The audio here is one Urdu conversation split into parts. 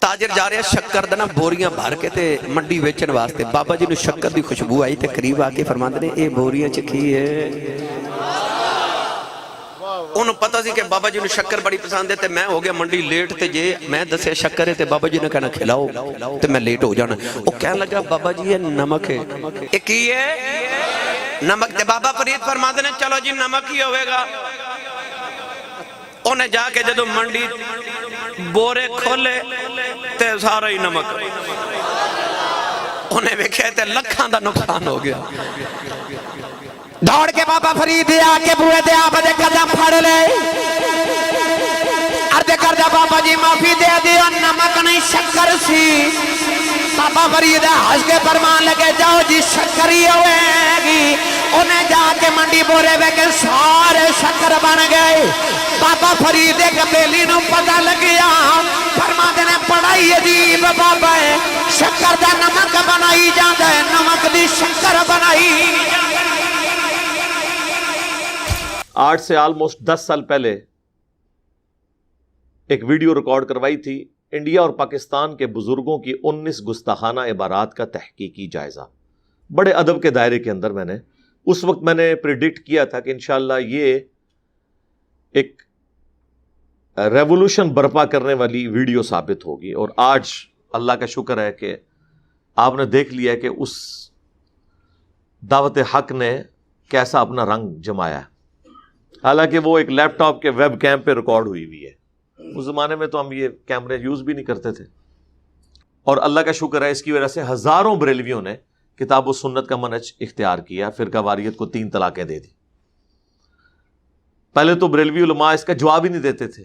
تاجر جا رہا شکر دا نا بوریاں بھر کے تے منڈی ویچن واسطے، بابا جی نو شکر دی خوشبو آئی تے قریب آ کے فرماندے نے اے بوریاں چ کی ہے؟ انہوں پتہ سی کہ بابا جی نو شکر بڑی پسند ہے تے میں ہو گیا منڈی لیٹ تے جے میں دسے شکر ہے تے بابا جی نے کہنا کھلاؤ تے میں لیٹ ہو جانا۔ وہ کہنے لگا بابا جی یہ نمک ہے۔ یہ کی ہے؟ نمک۔ تے بابا فرید فرماندے نے چلو جی نمک ہی ہوئے گا۔ انہیں جا کے جدو منڈی بورے کھولے تے سارا ہی نمک، انہیں ویکھے تے لکھاں دا نقصان ہو گیا۔ دوڑ کے بابا فرید آ کے بوئے دے آپ دے قدم پھڑ لے، عرض کر دے بابا جی معافی دے دیا نمک نہیں شکر سی۔ بابا فرید ہنس کے فرمان لگے جاؤ جی شکر ہی ہوئے گی۔ انہیں جا کے منڈی بورے وے کے سارے شکر بن گئے۔ بابا فرید ایک بیلی نو پتہ لگیا، فرماندے نے پڑھائی عجیب بابا ہے، شکر دا نمک بنائی جاندے نمک دی شکر بنائی جاندے۔ 8 سے آلموسٹ 10 سال پہلے ایک ویڈیو ریکارڈ کروائی تھی، انڈیا اور پاکستان کے بزرگوں کی 19 گستاخانہ عبارات کا تحقیقی جائزہ۔ بڑے ادب کے دائرے کے اندر اس وقت میں نے پریڈکٹ کیا تھا کہ انشاءاللہ یہ ایک ریولوشن برپا کرنے والی ویڈیو ثابت ہوگی، اور آج اللہ کا شکر ہے کہ آپ نے دیکھ لیا کہ اس دعوت حق نے کیسا اپنا رنگ جمایا۔ حالانکہ وہ ایک لیپ ٹاپ کے ویب کیم پہ ریکارڈ ہوئی ہے، اس زمانے میں تو ہم یہ کیمرے یوز بھی نہیں کرتے تھے، اور اللہ کا شکر ہے اس کی وجہ سے ہزاروں بریلویوں نے کتاب و سنت کا منہج اختیار کیا، فرقہ واریت کو 3 طلاقیں دے دی۔ پہلے تو بریلوی علماء اس کا جواب ہی نہیں دیتے تھے،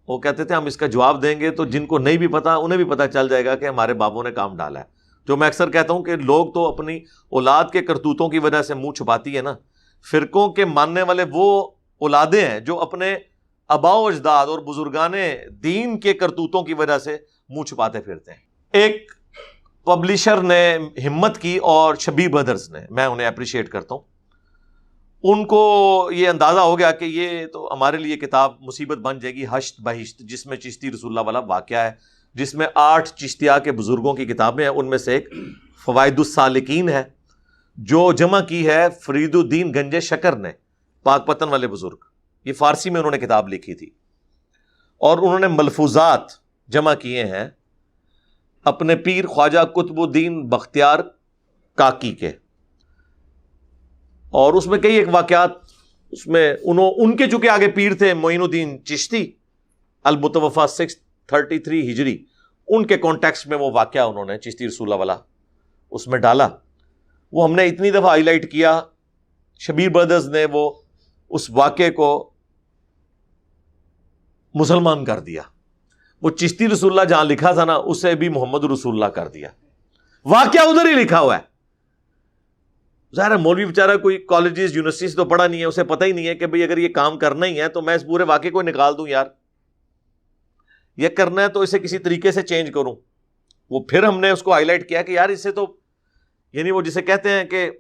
وہ کہتے تھے ہم اس کا جواب دیں گے تو جن کو نہیں بھی پتا انہیں بھی پتا چل جائے گا کہ ہمارے بابوں نے کام ڈالا ہے۔ جو میں اکثر کہتا ہوں کہ لوگ تو اپنی اولاد کے کرتوتوں کی وجہ سے منہ چھپاتی ہے نا، فرقوں کے ماننے والے وہ اولادیں ہیں جو اپنے آباء و اجداد اور بزرگان دین کے کرتوتوں کی وجہ سے منہ چھپاتے پھرتے ہیں۔ ایک پبلشر نے ہمت کی اور شبیر بردرز نے، میں انہیں اپریشیٹ کرتا ہوں، ان کو یہ اندازہ ہو گیا کہ یہ تو ہمارے لیے کتاب مصیبت بن جائے گی، حشت بہشت، جس میں چشتی رسول اللہ والا واقعہ ہے، جس میں 8 چشتیہ کے بزرگوں کی کتابیں ہیں، ان میں سے ایک فوائد السالکین ہے جو جمع کی ہے فرید الدین گنج شکر نے، پاک پتن والے بزرگ، یہ فارسی میں انہوں نے کتاب لکھی تھی، اور انہوں نے ملفوظات جمع کیے ہیں اپنے پیر خواجہ قطب الدین بختیار کاکی کے، اور اس میں کئی ایک واقعات، اس میں ان کے چونکہ آگے پیر تھے معین الدین چشتی المتوفا 633 ہجری، ان کے کانٹیکسٹ میں وہ واقعہ انہوں نے چشتی رسول اللہ والا اس میں ڈالا۔ وہ ہم نے اتنی دفعہ ہائی لائٹ کیا، شبیر بردرز نے وہ اس واقعے کو مسلمان کر دیا، وہ چشتی رسول اللہ جہاں لکھا تھا نا اسے بھی محمد رسول اللہ کر دیا، واقعہ ادھر ہی لکھا ہوا ہے۔ ظاہر ہے مولوی بیچارہ کوئی کالجز یونیورسٹیز تو پڑھا نہیں ہے، اسے پتہ ہی نہیں ہے کہ بھئی اگر یہ کام کرنا ہی ہے تو میں اس پورے واقعے کو نکال دوں، یار یہ کرنا ہے تو اسے کسی طریقے سے چینج کروں۔ وہ پھر ہم نے اس کو ہائی لائٹ کیا کہ یار اس سے تو، یعنی وہ جسے کہتے ہیں کہ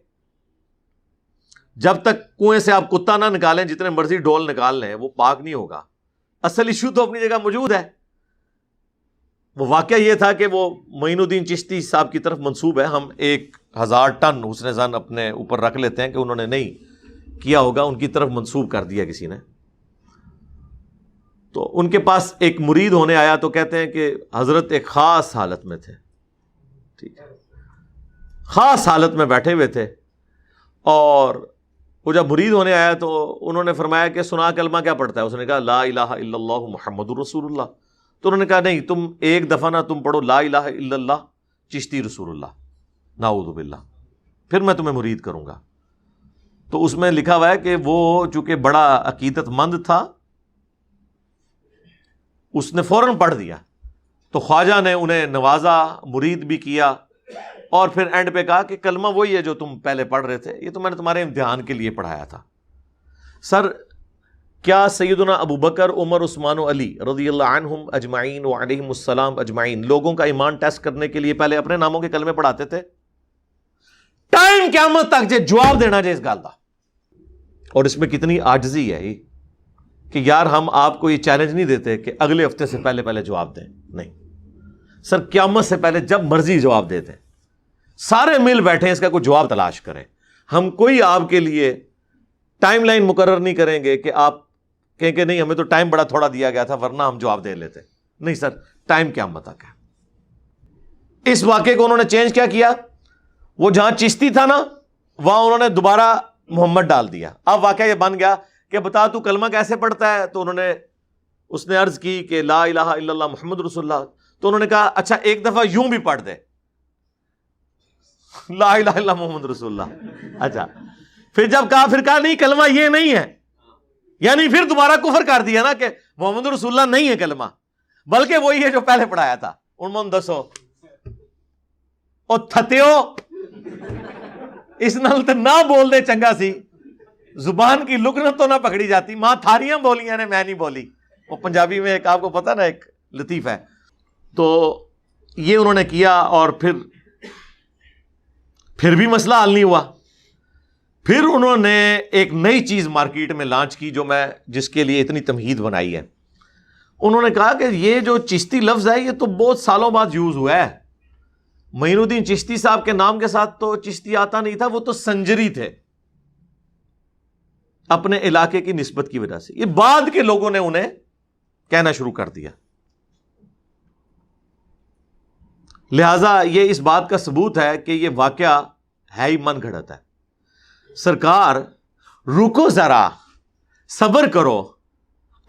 جب تک کنویں سے آپ کتا نہ نکالیں جتنے مرضی ڈول نکال لیں وہ پاک نہیں ہوگا، اصل ایشو تو اپنی جگہ موجود ہے۔ وہ واقعہ یہ تھا کہ وہ معین الدین چشتی صاحب کی طرف منسوب ہے، ہم 1000 ٹن حسن ظن اپنے اوپر رکھ لیتے ہیں کہ انہوں نے نہیں کیا ہوگا، ان کی طرف منسوب کر دیا کسی نے۔ تو ان کے پاس ایک مرید ہونے آیا تو کہتے ہیں کہ حضرت ایک خاص حالت میں تھے، ٹھیک ہے، خاص حالت میں بیٹھے ہوئے تھے، اور وہ جب مرید ہونے آیا تو انہوں نے فرمایا کہ سنا کلمہ کیا پڑھتا ہے؟ اس نے کہا لا الہ الا اللہ محمد رسول اللہ۔ تو انہوں نے کہا نہیں، تم ایک دفعہ نہ تم پڑھو لا الہ الا اللہ چشتی رسول اللہ، نعوذ باللہ، پھر میں تمہیں مرید کروں گا۔ تو اس میں لکھا ہوا ہے کہ وہ چونکہ بڑا عقیدت مند تھا، اس نے فوراً پڑھ دیا، تو خواجہ نے انہیں نوازا، مرید بھی کیا، اور پھر اینڈ پہ کہا کہ کلمہ وہی ہے جو تم پہلے پڑھ رہے تھے، یہ تو میں نے تمہارے امتحان کے لیے پڑھایا تھا۔ سر کیا سیدنا ابو بکر، عمر، عثمان و علی رضی اللہ عنہم اجمعین وعلیہم السلام اجمعین لوگوں کا ایمان ٹیسٹ کرنے کے لیے پہلے اپنے ناموں کے کلمے پڑھاتے تھے؟ ٹائم قیامت تک جے جواب دینا جے اس گل دا۔ اور اس میں کتنی عاجزی ہے کہ یار ہم آپ کو یہ چیلنج نہیں دیتے کہ اگلے ہفتے سے پہلے جواب دیں، نہیں، سر قیامت سے پہلے جب مرضی جواب دیتے ہیں, سارے مل بیٹھے ہیں, اس کا کوئی جواب تلاش کریں. ہم کوئی آپ کے لیے ٹائم لائن مقرر نہیں کریں گے کہ آپ کہیں کہ نہیں ہمیں تو ٹائم بڑا تھوڑا دیا گیا تھا ورنہ ہم جواب دے لیتے. نہیں سر, ٹائم قیامت تک ہے. اس واقعے کو انہوں نے چینج کیا کیا, وہ جہاں چشتی تھا نا وہاں انہوں نے دوبارہ محمد ڈال دیا. اب واقعہ یہ بن گیا کہ بتا تو کلمہ کیسے پڑھتا ہے, تو اس نے عرض کی کہ لا الہ الا اللہ محمد رسول اللہ. تو انہوں نے کہا اچھا ایک دفعہ یوں بھی پڑھ دے, لا الہ الا اللہ محمد رسول اللہ. اچھا پھر جب کہا, پھر کہا نہیں کلمہ یہ نہیں ہے, یعنی پھر دوبارہ کفر کر دیا نا کہ محمد رسول اللہ نہیں ہے کلمہ, بلکہ وہی ہے جو پہلے پڑھایا تھا. انہوں دسو او تھتیو اس نال تے نہ بول دے چنگا سی, زبان کی لکنت تو نہ پکڑی جاتی. ماں تھاریاں بولیاں نے میں نہیں بولی. وہ پنجابی میں ایک آپ کو پتا نا ایک لطیف ہے. تو یہ انہوں نے کیا اور پھر بھی مسئلہ حل نہیں ہوا. پھر انہوں نے ایک نئی چیز مارکیٹ میں لانچ کی جو میں جس کے لیے اتنی تمہید بنائی ہے. انہوں نے کہا کہ یہ جو چشتی لفظ ہے یہ تو بہت سالوں بعد یوز ہوا ہے. معین الدین چشتی صاحب کے نام کے ساتھ تو چشتی آتا نہیں تھا, وہ تو سنجری تھے اپنے علاقے کی نسبت کی وجہ سے. یہ بعد کے لوگوں نے انہیں کہنا شروع کر دیا. لہذا یہ اس بات کا ثبوت ہے کہ یہ واقعہ ہے ہی من گھڑت ہے. سرکار رکو ذرا, صبر کرو.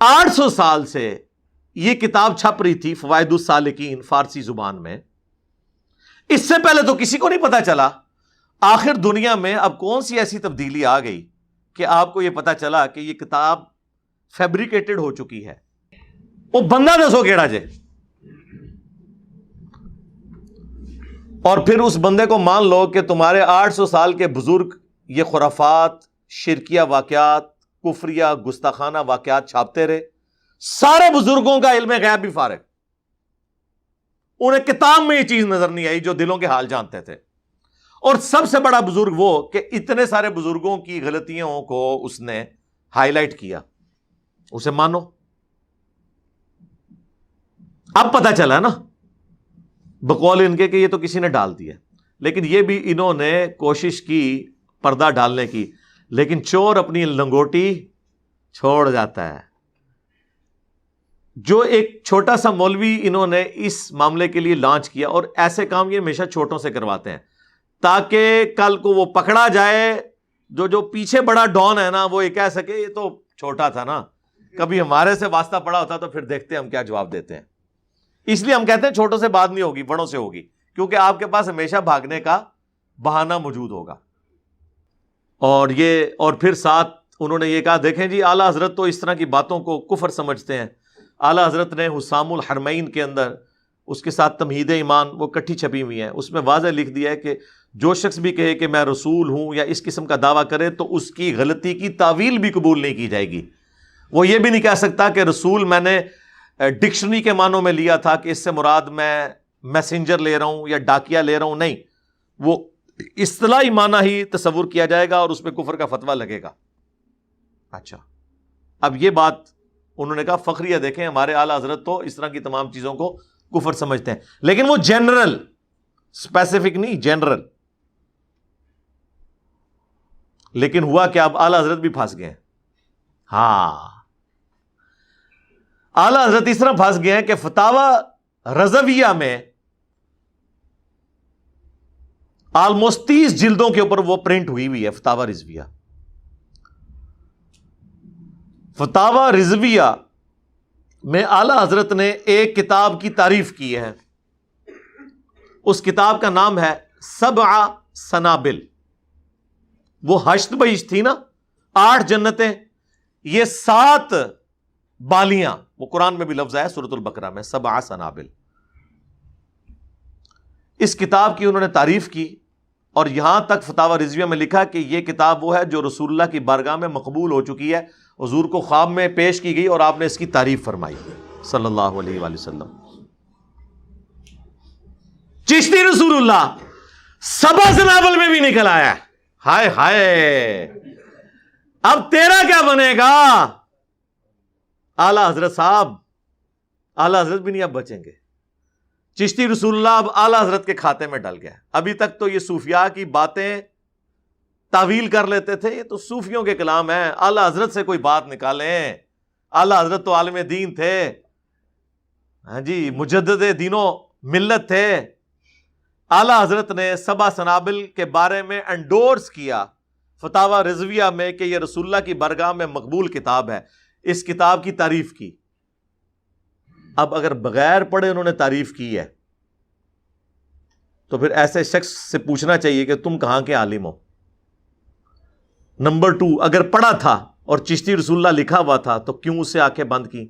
800 سال سے یہ کتاب چھپ رہی تھی فوائد السالکین فارسی زبان میں. اس سے پہلے تو کسی کو نہیں پتا چلا. آخر دنیا میں اب کون سی ایسی تبدیلی آ گئی کہ آپ کو یہ پتا چلا کہ یہ کتاب فیبریکیٹڈ ہو چکی ہے. وہ بندہ دسو کیڑا جے, اور پھر اس بندے کو مان لو کہ تمہارے 800 سال کے بزرگ یہ خرافات, شرکیہ واقعات, کفریہ گستاخانہ واقعات چھاپتے رہے. سارے بزرگوں کا علم غیب بھی فارغ, انہیں کتاب میں یہ چیز نظر نہیں آئی جو دلوں کے حال جانتے تھے. اور سب سے بڑا بزرگ وہ کہ اتنے سارے بزرگوں کی غلطیوں کو اس نے ہائی لائٹ کیا. اسے مانو. اب پتا چلا نا بقول ان کے کہ یہ تو کسی نے ڈال دیا, لیکن یہ بھی انہوں نے کوشش کی پردہ ڈالنے کی, لیکن چور اپنی لنگوٹی چھوڑ جاتا ہے. جو ایک چھوٹا سا مولوی انہوں نے اس معاملے کے لیے لانچ کیا, اور ایسے کام یہ ہمیشہ چھوٹوں سے کرواتے ہیں تاکہ کل کو وہ پکڑا جائے. جو پیچھے بڑا ڈان ہے نا وہ یہ کہہ سکے یہ تو چھوٹا تھا نا, کبھی ہمارے سے واسطہ پڑا ہوتا تو پھر دیکھتے ہم کیا جواب دیتے ہیں. اس لیے ہم کہتے ہیں چھوٹوں سے بات نہیں ہوگی, بڑوں سے ہوگی, کیونکہ آپ کے پاس ہمیشہ بھاگنے کا بہانہ موجود ہوگا. اور پھر ساتھ انہوں نے یہ کہا دیکھیں جی اعلیٰ حضرت تو اس طرح کی باتوں کو کفر سمجھتے ہیں. اعلیٰ حضرت نے حسام الحرمین کے اندر اس کے ساتھ تمہید ایمان وہ کٹھی چھپی ہوئی ہیں, اس میں واضح لکھ دیا ہے کہ جو شخص بھی کہے کہ میں رسول ہوں یا اس قسم کا دعویٰ کرے تو اس کی غلطی کی تعویل بھی قبول نہیں کی جائے گی. وہ یہ بھی نہیں کہہ سکتا کہ رسول میں نے ڈکشنری کے معنوں میں لیا تھا کہ اس سے مراد میں میسنجر لے رہا ہوں یا ڈاکیا لے رہا ہوں. نہیں, وہ اصطلاحی معنی ہی تصور کیا جائے گا اور اس پہ کفر کا فتویٰ لگے گا. اچھا, اب یہ بات انہوں نے کہا فخریہ دیکھیں ہمارے اعلیٰ حضرت تو اس طرح کی تمام چیزوں کو کفر سمجھتے ہیں, لیکن وہ جنرل, اسپیسیفک نہیں, جنرل. لیکن ہوا کہ اب اعلیٰ حضرت بھی پھنس گئے ہیں. ہاں, اعلیٰ حضرت اس طرح پھنس گئے ہیں کہ فتاوی رضویہ میں آلموسٹ 30 جلدوں کے اوپر وہ پرنٹ ہوئی ہے فتاوی رضویہ. فتاوی رضویہ میں اعلیٰ حضرت نے ایک کتاب کی تعریف کی ہے. اس کتاب کا نام ہے 7 سنابل. وہ 8 بہشت تھی نا, 8 جنتیں, یہ 7 بالیاں. وہ قرآن میں بھی لفظ ہے سورۃ البقرہ میں 7 سنابل. اس کتاب کی انہوں نے تعریف کی اور یہاں تک فتاوی رضویہ میں لکھا کہ یہ کتاب وہ ہے جو رسول اللہ کی بارگاہ میں مقبول ہو چکی ہے, حضور کو خواب میں پیش کی گئی اور آپ نے اس کی تعریف فرمائی صلی اللہ علیہ وآلہ وسلم. چشتی رسول اللہ 7 سنابل میں بھی نکل آیا. ہائے ہائے, اب تیرا کیا بنے گا اعلیٰ حضرت صاحب؟ اعلیٰ حضرت بھی نہیں اب بچیں گے. چشتی رسول اللہ اب اعلیٰ حضرت کے کھاتے میں ڈل گیا. ابھی تک تو یہ صوفیاء کی باتیں تعویل کر لیتے تھے, یہ تو صوفیوں کے کلام ہیں. اعلیٰ حضرت سے کوئی بات نکالیں. اعلیٰ حضرت تو عالم دین تھے, ہاں جی, مجدد دینوں ملت تھے. اعلیٰ حضرت نے سبع سنابل کے بارے میں انڈورس کیا فتاوی رضویہ میں کہ یہ رسول اللہ کی بارگاہ میں مقبول کتاب ہے. اس کتاب کی تعریف کی. اب اگر بغیر پڑھے انہوں نے تعریف کی ہے تو پھر ایسے شخص سے پوچھنا چاہیے کہ تم کہاں کے عالم ہو. نمبر 2, اگر پڑھا تھا اور چشتی رسول اللہ لکھا ہوا تھا تو کیوں اسے آنکھیں بند کی.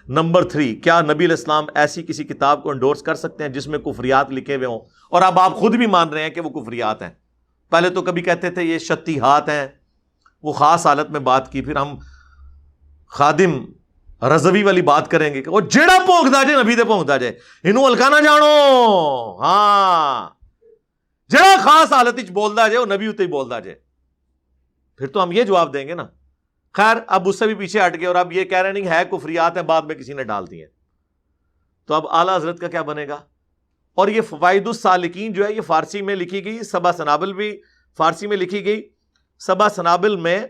نمبر 3, کیا نبی علیہ السلام ایسی کسی کتاب کو انڈورس کر سکتے ہیں جس میں کفریات لکھے ہوئے ہوں؟ اور اب آپ خود بھی مان رہے ہیں کہ وہ کفریات ہیں. پہلے تو کبھی کہتے تھے یہ شتیہات ہیں, وہ خاص حالت میں بات کی. پھر ہم خادم رضوی والی بات کریں گے کہ وہ جیڑا پونکدا جے نبی دے پونکدا جے, انہوں ہلکا نہ جانو. ہاں, جیڑا خاص حالت وچ بولدا جے وہ نبی اتے ہی بولدا جے. پھر تو ہم یہ جواب دیں گے نا. خیر, اب اس سے بھی پیچھے ہٹ گئے اور اب یہ کہہ رہے نہیں ہے کفریات ہیں, بعد میں کسی نے ڈال دی ہیں. تو اب اعلیٰ حضرت کا کیا بنے گا؟ اور یہ فوائد السالکین جو ہے یہ فارسی میں لکھی گئی, سبع سنابل بھی فارسی میں لکھی گئی. سبع سنابل میں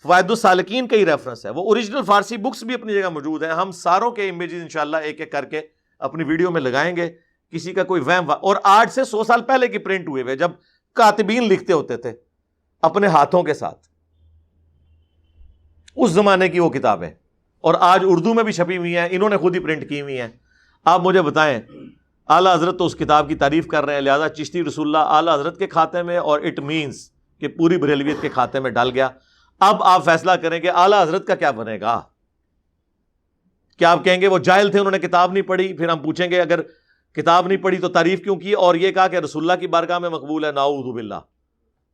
فوائد السالکین کا ہی ریفرنس ہے. وہ اوریجنل فارسی بکس بھی اپنی جگہ موجود ہیں. ہم ساروں کے امیجز انشاءاللہ ایک ایک کر کے اپنی ویڈیو میں لگائیں گے. کسی کا کوئی وہم, اور آج سے 100 سال پہلے کی پرنٹ ہوئے ہوئے, جب کاتبین لکھتے ہوتے تھے اپنے ہاتھوں کے ساتھ, اس زمانے کی وہ کتابیں, اور آج اردو میں بھی چھپی ہوئی ہیں, انہوں نے خود ہی پرنٹ کی ہوئی ہیں. آپ مجھے بتائیں, اعلیٰ حضرت تو اس کتاب کی تعریف کر رہے ہیں, لہذا چشتی رسول اللہ اعلیٰ حضرت کے کھاتے میں, اور اٹ مینس کہ پوری بریلویت کے کھاتے میں ڈل گیا. اب آپ فیصلہ کریں کہ اعلیٰ حضرت کا کیا بنے گا. کیا آپ کہیں گے وہ جاہل تھے, انہوں نے کتاب نہیں پڑھی؟ پھر ہم پوچھیں گے اگر کتاب نہیں پڑھی تو تعریف کیوں کی, اور یہ کہا کہ رسول اللہ کی بارگاہ میں مقبول ہے. نعوذ باللہ,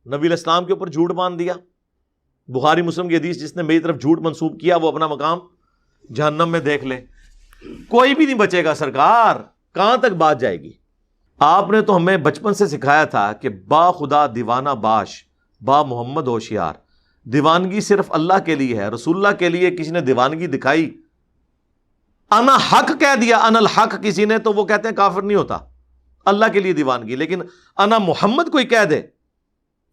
نبی علیہ السلام کے اوپر جھوٹ باندھ دیا. بخاری مسلم کی حدیث, جس نے میری طرف جھوٹ منسوب کیا وہ اپنا مقام جہنم میں دیکھ لے. کوئی بھی نہیں بچے گا سرکار, کہاں تک بات جائے گی. آپ نے تو ہمیں بچپن سے سکھایا تھا کہ با خدا دیوانہ باش, با محمد ہوشیار. دیوانگی صرف اللہ کے لیے ہے, رسول اللہ کے لیے کسی نے دیوانگی دکھائی, انا حق کہہ دیا, انا الحق کسی نے, تو وہ کہتے ہیں کافر نہیں ہوتا. اللہ کے لیے دیوانگی. لیکن انا محمد کوئی کہہ دے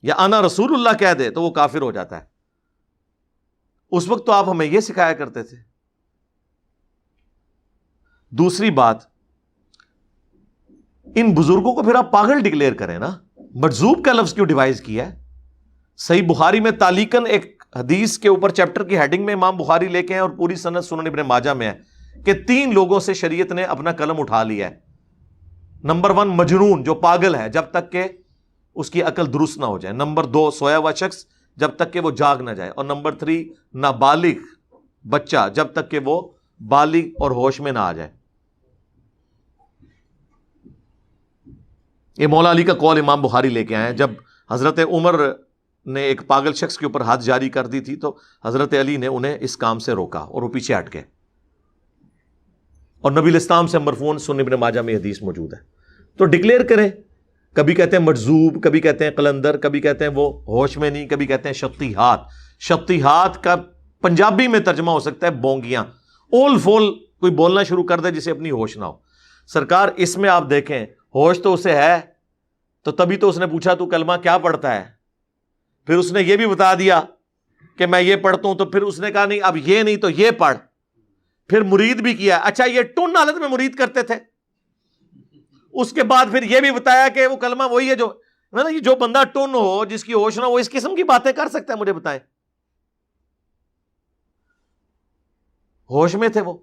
یا انا رسول اللہ کہہ دے تو وہ کافر ہو جاتا ہے. اس وقت تو آپ ہمیں یہ سکھایا کرتے تھے. دوسری بات, ان بزرگوں کو پھر آپ پاگل ڈکلیئر کریں نا. مجذوب کا لفظ کیوں ڈیوائز کیا ہے؟ صحیح بخاری میں تعلیقاً ایک حدیث کے اوپر چیپٹر کی ہیڈنگ میں امام بخاری لے کے ہیں, اور پوری سند سنن ابن ماجہ میں ہے کہ 3 لوگوں سے شریعت نے اپنا قلم اٹھا لیا ہے. نمبر 1 مجنون, جو پاگل ہے جب تک کہ اس کی عقل درست نہ ہو جائے. نمبر 2 سویا ہوا شخص جب تک کہ وہ جاگ نہ جائے. اور نمبر 3 نابالغ بچہ جب تک کہ وہ بالغ اور ہوش میں نہ آ جائے. یہ مولا علی کا قول امام بخاری لے کے آئے ہیں. جب حضرت عمر نے ایک پاگل شخص کے اوپر حد جاری کر دی تھی تو حضرت علی نے انہیں اس کام سے روکا اور وہ پیچھے ہٹ گئے. اور نبی الاسلام سے مرفوعاً سنن ابن ماجہ میں حدیث موجود ہے. تو ڈکلیئر کریں. کبھی کہتے ہیں مجذوب, کبھی کہتے ہیں قلندر, کبھی کہتے ہیں وہ ہوش میں نہیں, کبھی کہتے ہیں شتیہات. شتیہات کا پنجابی میں ترجمہ ہو سکتا ہے بونگیاں. اول فول کوئی بولنا شروع کر دے جسے اپنی ہوش نہ ہو. سرکار اس میں آپ دیکھیں ہوش تو اسے ہے, تو تبھی تو اس نے پوچھا تو کلمہ کیا پڑھتا ہے. پھر اس نے یہ بھی بتا دیا کہ میں یہ پڑھتا ہوں, تو پھر اس نے کہا نہیں اب یہ نہیں تو یہ پڑھ. پھر مرید بھی کیا. اچھا یہ ٹن حالت میں مرید کرتے تھے. اس کے بعد پھر یہ بھی بتایا کہ وہ کلمہ وہی ہے جو بندہ ٹن ہو, جس کی ہوش نہ ہو, اس قسم کی باتیں کر سکتا ہے. مجھے بتائیں, ہوش میں تھے وہ.